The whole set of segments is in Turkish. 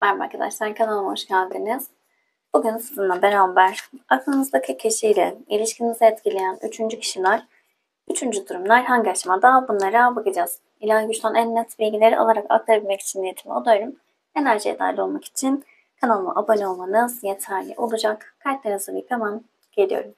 Merhaba arkadaşlar, kanalıma hoş geldiniz. Bugün sizinle beraber aklınızdaki kişiyle ilişkinizi etkileyen üçüncü kişiler, üçüncü durumlar hangi aşamada, bunlara bakacağız. İlahi güçten en net bilgileri alarak aktarabilmek için niyetimi odarım. Enerjiye dahil olmak için kanalıma abone olmanız yeterli olacak. Kartları hazırlayıp hemen geliyorum.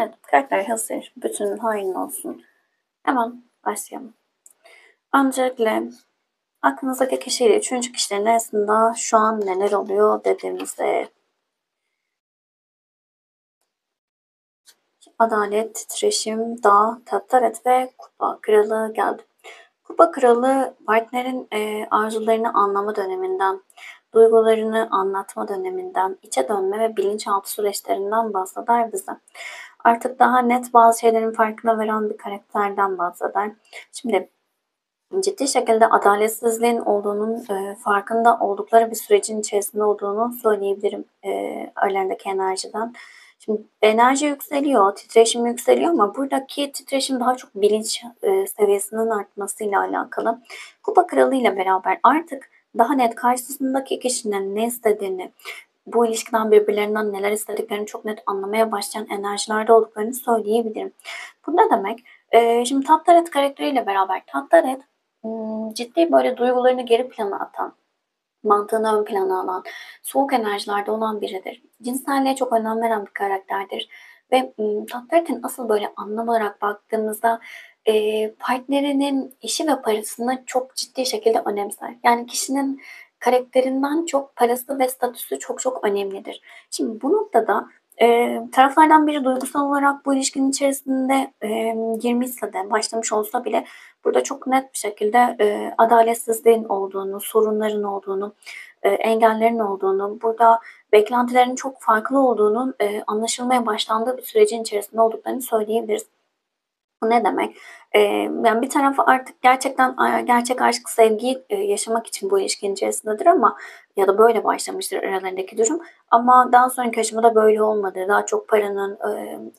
Evet, kartlar hazır. Bütünün hayrın olsun. Hemen başlayalım. Öncelikle aklınızdaki kişiyle üçüncü kişilerin arasında şu an neler oluyor dediğimizde adalet, titreşim, dağ, tattaret ve kupa kralı geldi. Kupa kralı partnerin arzularını anlama döneminden, duygularını anlatma döneminden, içe dönme ve bilinçaltı süreçlerinden bahseder bize. Artık daha net bazı şeylerin farkına varan bir karakterden bahseder. Şimdi ciddi şekilde adaletsizliğin olduğunun farkında oldukları bir sürecin içerisinde olduğunu söyleyebilirim aralarındaki enerjiden. Şimdi enerji yükseliyor, titreşim yükseliyor ama buradaki titreşim daha çok bilinç seviyesinin artmasıyla alakalı. Kupa Kralı ile beraber artık daha net karşısındaki kişinin ne istediğini, bu ilişkiden birbirlerinden neler istediklerini çok net anlamaya başlayan enerjilerde olduklarını söyleyebilirim. Bu ne demek? Şimdi Tattaret karakteriyle beraber Tattaret ciddi böyle duygularını geri plana atan, mantığını ön plana alan, soğuk enerjilerde olan biridir. Cinselliğe çok önem veren bir karakterdir. Ve Tattaret'in asıl böyle anlam olarak baktığımızda partnerinin işi ve parasını çok ciddi şekilde önemser. Yani kişinin karakterinden çok parası ve statüsü çok çok önemlidir. Şimdi bu noktada taraflardan biri duygusal olarak bu ilişkinin içerisinde girmişse de başlamış olsa bile burada çok net bir şekilde adaletsizliğin olduğunu, sorunların olduğunu, engellerin olduğunu, burada beklentilerin çok farklı olduğunun anlaşılmaya başlandığı bir sürecin içerisinde olduklarını söyleyebiliriz. Bu ne demek? Yani bir tarafı artık gerçekten gerçek aşk, sevgiyi yaşamak için bu ilişkinin içerisindedir ama ya da böyle başlamıştır aralarındaki durum. Ama daha sonraki aşamada böyle olmadığı, daha çok paranın,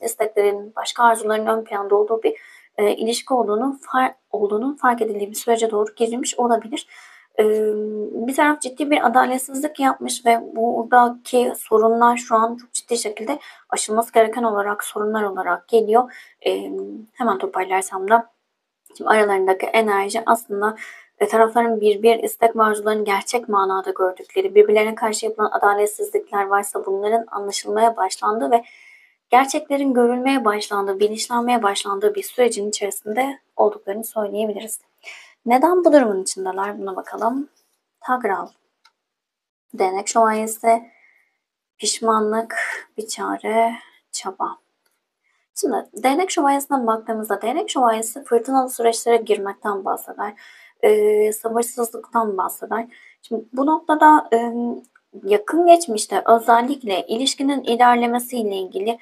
isteklerin, başka arzuların ön planda olduğu bir ilişki olduğunun fark edildiği bir sürece doğru girilmiş olabilir. Bir taraf ciddi bir adaletsizlik yapmış ve buradaki sorunlar şu an çok ciddi şekilde aşılması gereken olarak sorunlar olarak geliyor. Hemen toparlarsam da şimdi aralarındaki enerji aslında tarafların bir istek ve arzularını gerçek manada gördükleri, birbirlerine karşı yapılan adaletsizlikler varsa bunların anlaşılmaya başlandığı ve gerçeklerin görülmeye başlandığı, bilinçlenmeye başlandığı bir sürecin içerisinde olduklarını söyleyebiliriz. Neden bu durumun içindeler? Buna bakalım. Tagral, Değnek Şövalyesi, pişmanlık, bir çare, çaba. Şimdi Değnek Şövalyesi'ne baktığımızda Değnek Şövalyesi fırtınalı süreçlere girmekten bahseder. Sabırsızlıktan bahseder. Şimdi bu noktada yakın geçmişte özellikle ilişkinin ilerlemesiyle ilgili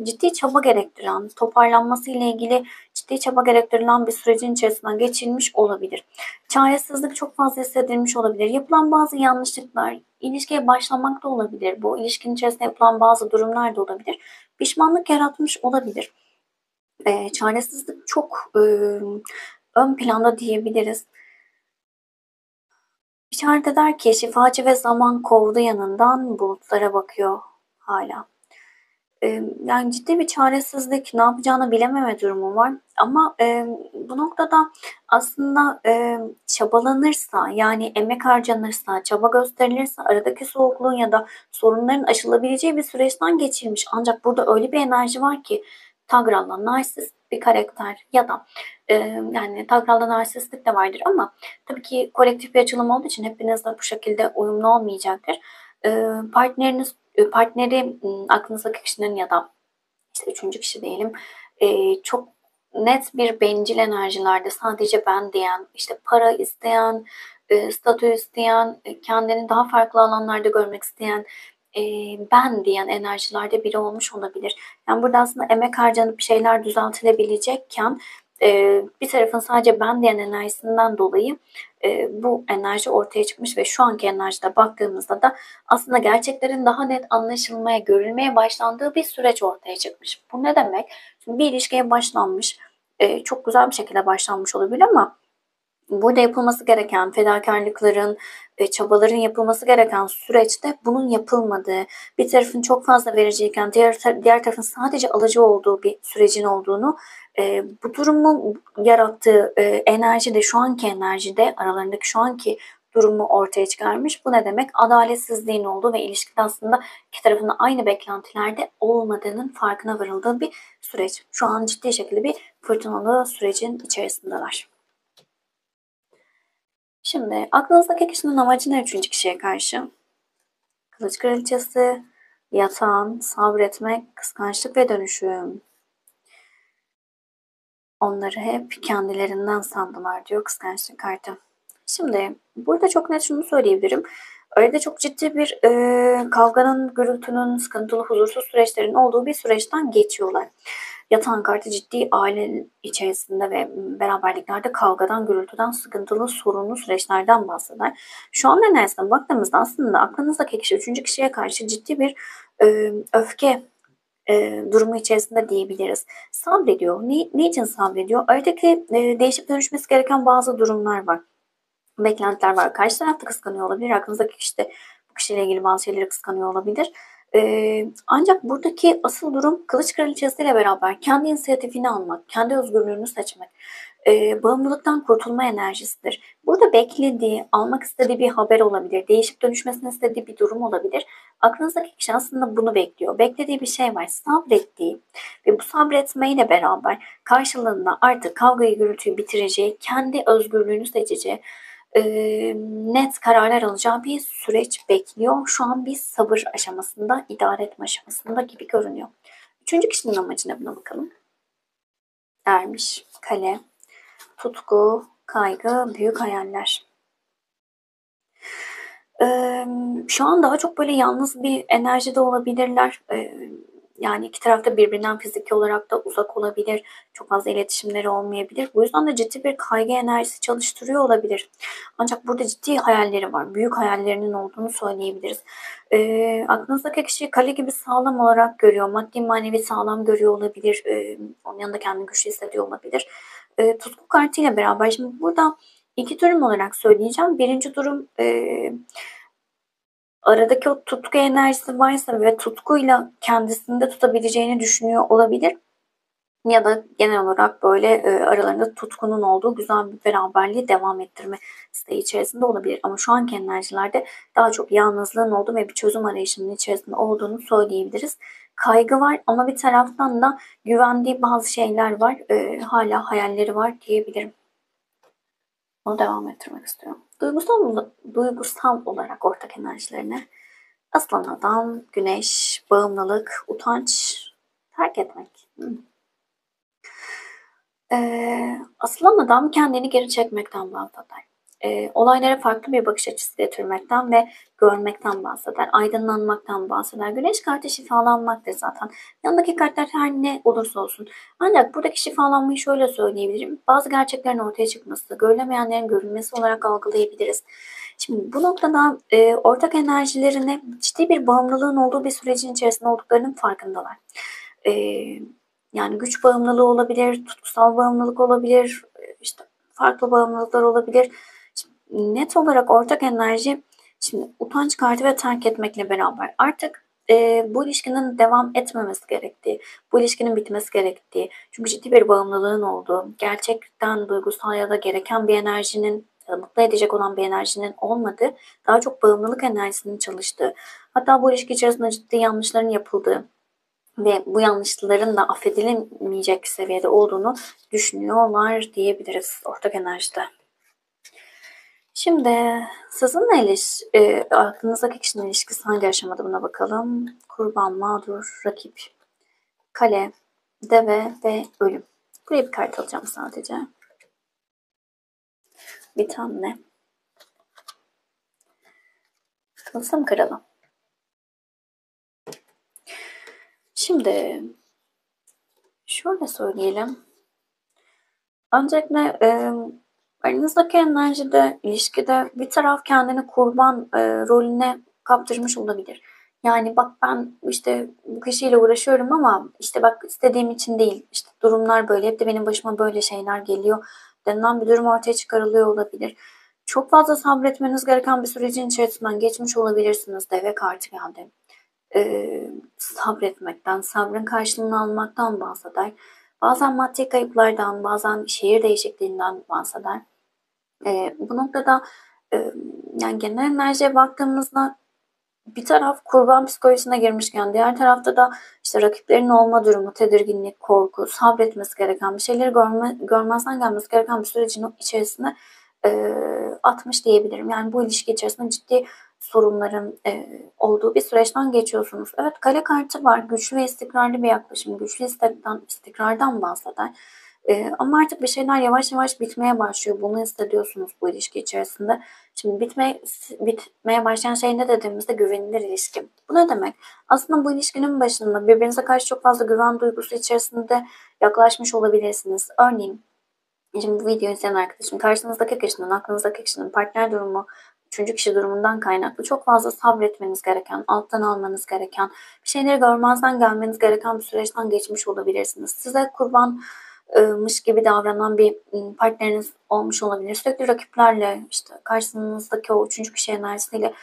ciddi çaba gerektiren, toparlanmasıyla ilgili ciddi çaba gerektirilen bir sürecin içerisinden geçilmiş olabilir. Çaresizlik çok fazla hissedilmiş olabilir. Yapılan bazı yanlışlıklar ilişkiye başlamakta olabilir. Bu ilişkinin içerisinde yapılan bazı durumlar da olabilir. Pişmanlık yaratmış olabilir. Çaresizlik çok ön planda diyebiliriz. İşaret eder ki şifacı ve zaman kovdu yanından bulutlara bakıyor hala. Yani ciddi bir çaresizlik, ne yapacağını bilememe durumu var. Ama bu noktada aslında çabalanırsa, yani emek harcanırsa, çaba gösterilirse aradaki soğukluğun ya da sorunların aşılabileceği bir süreçten geçirmiş. Ancak burada öyle bir enerji var ki Tagral'la narsist bir karakter ya da yani Tagral'da narsistlik de vardır ama tabii ki kolektif bir açılım olduğu için hepiniz de bu şekilde uyumlu olmayacaktır. Partneri aklınızdaki kişinin ya da işte üçüncü kişi diyelim çok net bir bencil enerjilerde sadece ben diyen, işte para isteyen, statü isteyen, kendini daha farklı alanlarda görmek isteyen, ben diyen enerjilerde biri olmuş olabilir. Yani burada aslında emek harcanıp bir şeyler düzeltilebilecekken bir tarafın sadece ben diyen enerjisinden dolayı bu enerji ortaya çıkmış ve şu anki enerjide baktığımızda da aslında gerçeklerin daha net anlaşılmaya, görülmeye başlandığı bir süreç ortaya çıkmış. Bu ne demek? Şimdi bir ilişkiye başlanmış, çok güzel bir şekilde başlanmış olabilir ama burada yapılması gereken fedakarlıkların, çabaların yapılması gereken süreçte bunun yapılmadığı, bir tarafın çok fazla vericiyken diğer tarafın sadece alıcı olduğu bir sürecin olduğunu, bu durumun yarattığı enerji de şu anki enerjide aralarındaki şu anki durumu ortaya çıkarmış. Bu ne demek? Adaletsizliğin olduğu ve ilişkide aslında iki tarafın da aynı beklentilerde olmadığının farkına varıldığı bir süreç. Şu an ciddi şekilde bir fırtınalı sürecin içerisindeler. Şimdi aklınızdaki kişinin amacı ne üçüncü kişiye karşı? Kılıç kraliçesi, yatan, sabretmek, kıskançlık ve dönüşüm. Onları hep kendilerinden sandılar diyor kıskançlık kartı. Şimdi burada çok net şunu söyleyebilirim. Öyle de çok ciddi bir kavganın, gürültünün, sıkıntılı, huzursuz süreçlerin olduğu bir süreçten geçiyorlar. Yatan kartı ciddi aile içerisinde ve beraberliklerde kavgadan, gürültüden, sıkıntılı, sorunlu süreçlerden bahseder. Şu an enerjisine baktığımızda aslında aklınızdaki kişi üçüncü kişiye karşı ciddi bir öfke durumu içerisinde diyebiliriz. Sabrediyor. Ne için sabrediyor? Aradaki değişip dönüşmesi gereken bazı durumlar var. Beklentiler var. Karşı taraf da kıskanıyor olabilir. Aklınızdaki kişi de bu kişiyle ilgili bazı şeyleri kıskanıyor olabilir. Ancak buradaki asıl durum kılıç kraliçesiyle beraber kendi inisiyatifini almak, kendi özgürlüğünü seçmek, bağımlılıktan kurtulma enerjisidir. Burada beklediği, almak istediği bir haber olabilir, değişip dönüşmesini istediği bir durum olabilir. Aklınızdaki kişi aslında bunu bekliyor. Beklediği bir şey var, sabrettiği ve bu sabretmeyle beraber karşılığında artık kavgayı, gürültüyü bitireceği, kendi özgürlüğünü seçeceği, net kararlar alacağı bir süreç bekliyor. Şu an bir sabır aşamasında, idare etme aşamasında gibi görünüyor. Üçüncü kişinin amacına buna bakalım. Ermiş, kale, tutku, kaygı, büyük hayaller. Şu an daha çok böyle yalnız bir enerjide olabilirler. Yani iki tarafta birbirinden fiziki olarak da uzak olabilir. Çok fazla iletişimleri olmayabilir. Bu yüzden de ciddi bir kaygı enerjisi çalıştırıyor olabilir. Ancak burada ciddi hayalleri var. Büyük hayallerinin olduğunu söyleyebiliriz. Aklınızdaki kişiyi kale gibi sağlam olarak görüyor. Maddi manevi sağlam görüyor olabilir. Onun yanında kendini güçlü hissediyor olabilir. Tutku kartıyla beraber şimdi burada iki durum olarak söyleyeceğim. Birinci durum aradaki o tutku enerjisi varsa ve tutkuyla kendisinde tutabileceğini düşünüyor olabilir. Ya da genel olarak böyle aralarında tutkunun olduğu güzel bir beraberliği devam ettirme isteği içerisinde olabilir. Ama şu anki enerjilerde daha çok yalnızlığın olduğu ve bir çözüm arayışının içerisinde olduğunu söyleyebiliriz. Kaygı var ama bir taraftan da güvendiği bazı şeyler var. Hala hayalleri var diyebilirim. Onu devam ettirmek istiyorum. Duygusal olarak ortak enerjilerine Aslan Adam, Güneş, bağımlılık, utanç, terk etmek. Aslan Adam kendini geri çekmekten bahseder. Olaylara farklı bir bakış açısı getirmekten ve görmekten bahseder. Aydınlanmaktan bahseder. Güneş kartı şifalanmaktır zaten. Yanındaki kartlar her ne olursa olsun. Ancak buradaki şifalanmayı şöyle söyleyebilirim. Bazı gerçeklerin ortaya çıkması, görülemeyenlerin görülmesi olarak algılayabiliriz. Şimdi bu noktada ortak enerjilerine ciddi bir bağımlılığın olduğu bir sürecin içerisinde olduklarının farkındalar. E, Yani güç bağımlılığı olabilir, tutkusal bağımlılık olabilir, işte farklı bağımlılıklar olabilir. Şimdi net olarak ortak enerji şimdi utanç kartı ve terk etmekle beraber artık bu ilişkinin devam etmemesi gerektiği, bu ilişkinin bitmesi gerektiği, çünkü ciddi bir bağımlılığın olduğu, gerçekten duygusal ya da gereken bir enerjinin, mutlu edecek olan bir enerjinin olmadığı, daha çok bağımlılık enerjisinin çalıştığı, hatta bu ilişki içerisinde ciddi yanlışların yapıldığı ve bu yanlışların da affedilemeyecek seviyede olduğunu düşünüyorlar diyebiliriz ortak enerjide. Şimdi sizinle aklınızdaki kişinin ilişkisi hangi aşamada, buna bakalım. Kurban, mağdur, rakip, kale, deve ve ölüm. Buraya bir kart alacağım sadece. Bir tane. Tılsım kralı. Şimdi şöyle söyleyelim. Öncelikle aranızdaki enerjide, ilişkide bir taraf kendini kurban rolüne kaptırmış olabilir. Yani bak ben işte bu kişiyle uğraşıyorum ama işte bak istediğim için değil, işte durumlar böyle, hep de benim başıma böyle şeyler geliyor denilen bir durum ortaya çıkarılıyor olabilir. Çok fazla sabretmeniz gereken bir sürecin içerisinden geçmiş olabilirsiniz. Deve kartı geldi. Sabretmekten, sabrın karşılığını almaktan bahseder. Bazen maddi kayıplardan, bazen şehir değişikliğinden bahseder. Bu noktada e, yani genel enerjiye baktığımızda bir taraf kurban psikolojisine girmişken diğer tarafta da işte rakiplerin olma durumu, tedirginlik, korku, sabretmesi gereken bir şeyleri görmezden gelmesi gereken bir sürecin içerisine atmış diyebilirim. Yani bu ilişki içerisinde ciddi sorunların olduğu bir süreçten geçiyorsunuz. Evet, kale kartı var. Güçlü ve istikrarlı bir yaklaşım. Güçlü istikrardan bahseder. Ama artık bir şeyler yavaş yavaş bitmeye başlıyor. Bunu hissediyorsunuz bu ilişki içerisinde. Şimdi bitmeye başlayan şey ne dediğimizde güvenilir ilişki. Bu ne demek? Aslında bu ilişkinin başında birbirinize karşı çok fazla güven duygusu içerisinde yaklaşmış olabilirsiniz. Örneğin şimdi bu videoyu izleyen arkadaşım karşınızdaki kişinin, aklınızdaki kişinin partner durumu, üçüncü kişi durumundan kaynaklı çok fazla sabretmeniz gereken, alttan almanız gereken, bir şeyleri görmezden gelmeniz gereken bir süreçten geçmiş olabilirsiniz. Size kurbanmış gibi davranan bir partneriniz olmuş olabilir. Sürekli rakiplerle, işte karşınızdaki o üçüncü kişi enerjisiyle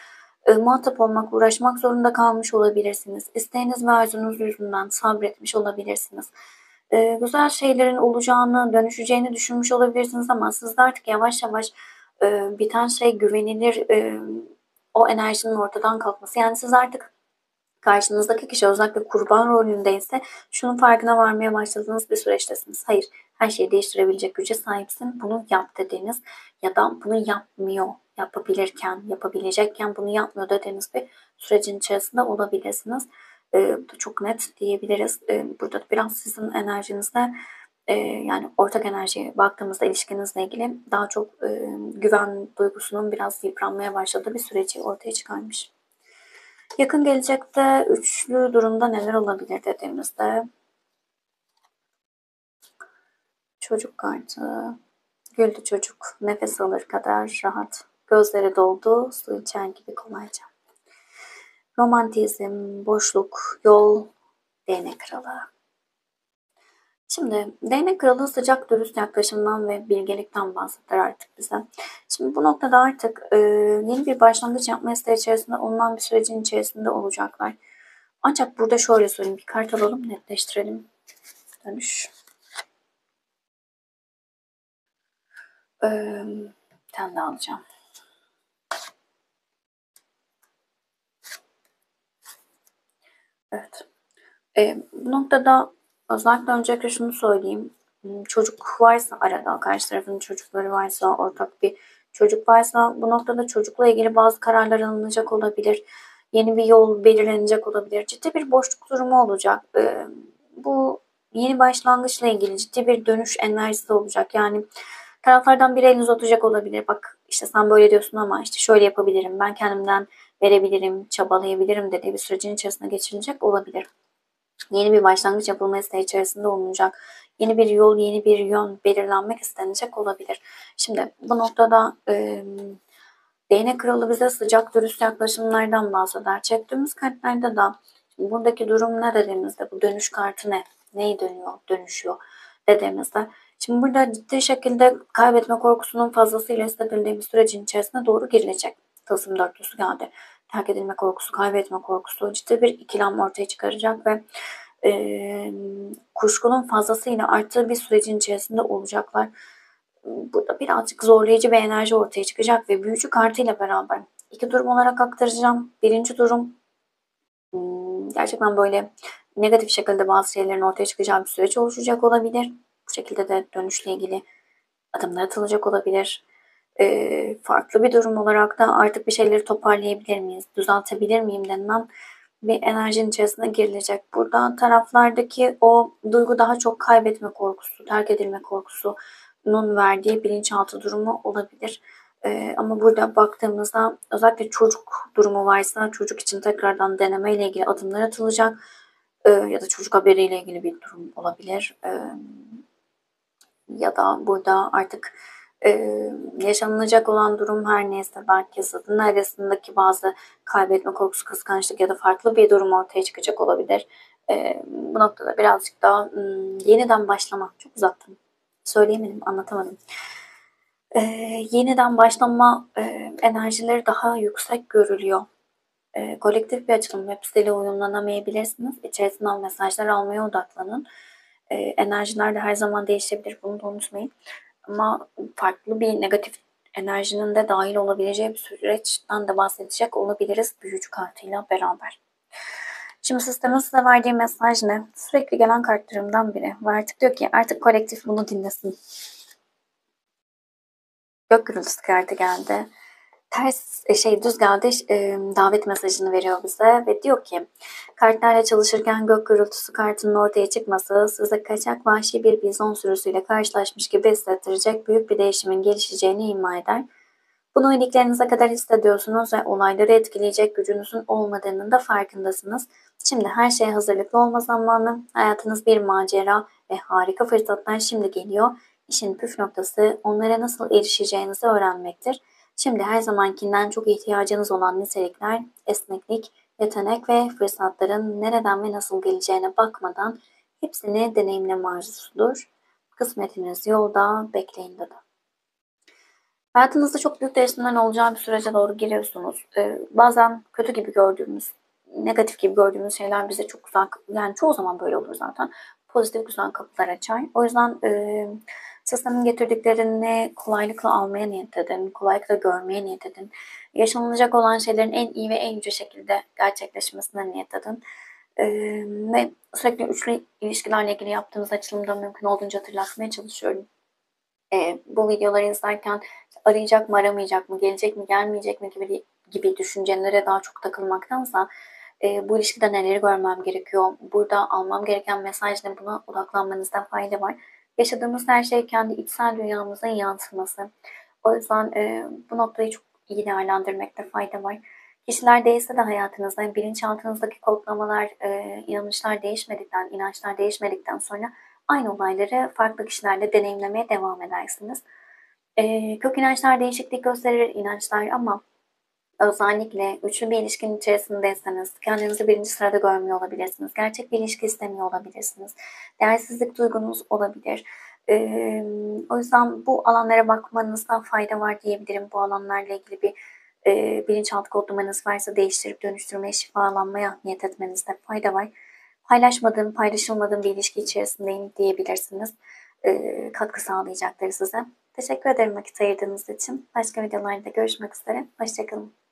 muhatap olmak, uğraşmak zorunda kalmış olabilirsiniz. İsteğiniz ve arzunuz yüzünden sabretmiş olabilirsiniz. Güzel şeylerin olacağını, dönüşeceğini düşünmüş olabilirsiniz ama sizde artık yavaş yavaş biten şey güvenilir o enerjinin ortadan kalkması. Yani siz artık karşınızdaki kişi özellikle kurban rolündeyse şunun farkına varmaya başladığınız bir süreçtesiniz. Hayır, her şeyi değiştirebilecek güce sahipsin. Bunu yap dediğiniz ya da bunu yapmıyor, yapabilecekken bunu yapmıyor dediğiniz bir sürecin içerisinde olabilirsiniz. Bu da çok net diyebiliriz. Burada biraz sizin enerjinizde yani ortak enerjiye baktığımızda ilişkinizle ilgili daha çok güven duygusunun biraz yıpranmaya başladığı bir süreci ortaya çıkarmış. Yakın gelecekte üçlü durumda neler olabilir dediğimizde çocuk kartı, güldü çocuk, nefes alır kadar rahat, gözleri doldu, su içer gibi kolayca. Romantizm, boşluk, yol, değnek kralı. Şimdi değnek kralı sıcak dürüst yaklaşımdan ve bilgelikten bahseder artık bize. Şimdi bu noktada artık yeni bir başlangıç yapma isteği içerisinde olunan bir sürecin içerisinde olacaklar. Ancak burada şöyle söyleyeyim, bir kart alalım, netleştirelim. Dönüş. Bir tane daha alacağım. Evet. Bu noktada özellikle öncelikle şunu söyleyeyim. Çocuk varsa arada, karşı tarafın çocukları varsa, ortak bir çocuk varsa bu noktada çocukla ilgili bazı kararlar alınacak olabilir. Yeni bir yol belirlenecek olabilir. Ciddi bir boşluk durumu olacak. Bu yeni başlangıçla ilgili ciddi bir dönüş enerjisi olacak. Yani taraflardan biri elini uzatacak olabilir. Bak işte sen böyle diyorsun ama işte şöyle yapabilirim, ben kendimden verebilirim, çabalayabilirim dediği bir sürecin içerisine geçirilecek olabilir. Yeni bir başlangıç yapılma isteği içerisinde olunacak. Yeni bir yol, yeni bir yön belirlenmek istenecek olabilir. Şimdi bu noktada değnek kralı bize sıcak dürüst yaklaşımlardan bahseder. Çektiğimiz kartlarda da şimdi buradaki durum ne dediğimizde, bu dönüş kartı ne? Neyi dönüyor, dönüşüyor dediğimizde. Şimdi burada ciddi şekilde kaybetme korkusunun fazlasıyla hissedildiği bir sürecin içerisine doğru girilecek. Tılsım dörtlüsü geldi. terk edilme korkusu, kaybetme korkusu ciddi bir ikilem ortaya çıkaracak ve kuşkunun fazlasıyla arttığı bir sürecin içerisinde olacaklar. Burada birazcık zorlayıcı bir enerji ortaya çıkacak ve büyücü kartıyla beraber iki durum olarak aktaracağım. Birinci durum gerçekten böyle negatif şekilde bazı şeylerin ortaya çıkacağı bir süreç oluşacak olabilir. Bu şekilde de dönüşle ilgili adımlar atılacak olabilir. Farklı bir durum olarak da artık bir şeyleri toparlayabilir miyiz, düzeltebilir miyim denilen bir enerjinin içerisine girilecek. Burada taraflardaki o duygu daha çok kaybetme korkusu, terk edilme korkusunun verdiği bilinçaltı durumu olabilir. Ama burada baktığımızda özellikle çocuk durumu varsa çocuk için tekrardan deneme ile ilgili adımlar atılacak. Ya da çocuk haberiyle ilgili bir durum olabilir. Ya da burada artık yaşanılacak olan durum her neyse belki zaten arasındaki bazı kaybetme korkusu, kıskançlık ya da farklı bir durum ortaya çıkacak olabilir. Bu noktada birazcık daha yeniden başlama, çok uzattım. Söyleyemedim, anlatamadım. Yeniden başlama enerjileri daha yüksek görülüyor. Kolektif bir açılım, web siteyle uyumlanamayabilirsiniz. İçerisinden mesajlar almaya odaklanın. Enerjiler de her zaman değişebilir, bunu da unutmayın. Ama farklı bir negatif enerjinin de dahil olabileceği bir süreçten de bahsedecek olabiliriz büyücü kartıyla beraber. Şimdi sistemin size verdiği mesaj ne? Sürekli gelen kartlarımdan biri. Ve artık diyor ki artık kolektif bunu dinlesin. Gök gürültüsü kartı geldi. Düz geldi, davet mesajını veriyor bize ve diyor ki kartlarla çalışırken gök gürültüsü kartının ortaya çıkması size kaçak vahşi bir bizon sürüsüyle karşılaşmış gibi hissettirecek büyük bir değişimin gelişeceğini ima eder. Bunu iliklerinize kadar hissediyorsunuz ve olayları etkileyecek gücünüzün olmadığının da farkındasınız. Şimdi her şeye hazırlıklı olma zamanı, hayatınız bir macera ve harika fırsatlar şimdi geliyor. İşin püf noktası onlara nasıl erişeceğinizi öğrenmektir. Şimdi her zamankinden çok ihtiyacınız olan nitelikler, esneklik, yetenek ve fırsatların nereden ve nasıl geleceğine bakmadan hepsini deneyimleme arzusudur. Kısmetiniz yolda, bekleyin dedi. Hayatınızda çok büyük değişimlerin olacağı bir sürece doğru giriyorsunuz. Bazen kötü gibi gördüğümüz, negatif gibi gördüğümüz şeyler bize çok güzel, yani çoğu zaman böyle olur zaten. Pozitif güzel kapılar açar. O yüzden sistemin getirdiklerini kolaylıkla almaya niyet edin, kolaylıkla görmeye niyet edin. Yaşanılacak olan şeylerin en iyi ve en yüce şekilde gerçekleşmesine niyet edin. Ve sürekli üçlü ilişkilerle ilgili yaptığımız açılımda mümkün olduğunca hatırlatmaya çalışıyorum. Bu videoları izlerken arayacak mı aramayacak mı, gelecek mi gelmeyecek mi gibi düşüncelere daha çok takılmaktansa bu ilişkide neleri görmem gerekiyor, burada almam gereken mesaj ne, buna odaklanmanızda fayda var. Yaşadığımız her şey kendi içsel dünyamızın yansıması. O yüzden bu noktayı çok iyi değerlendirmekte fayda var. Kişiler değilse de hayatınızda bilinçaltınızdaki kodlamalar, inanışlar değişmedikten, inançlar değişmedikten sonra aynı olayları farklı kişilerle deneyimlemeye devam edersiniz. Kök inançlar değişiklik gösterir inançlar ama özellikle üçlü bir ilişkinin içerisindeyseniz kendinizi birinci sırada görmüyor olabilirsiniz. Gerçek bir ilişki istemiyor olabilirsiniz. Değersizlik duygunuz olabilir. O yüzden bu alanlara bakmanızda fayda var diyebilirim. Bu alanlarla ilgili bir bilinçaltı kodlamanız varsa değiştirip dönüştürmeye, şifalanmaya niyet etmenizde fayda var. Paylaşmadığım, paylaşılmadığım bir ilişki içerisindeyim diyebilirsiniz. Katkı sağlayacaktır size. Teşekkür ederim vakit ayırdığınız için. Başka videolarda görüşmek üzere. Hoşçakalın.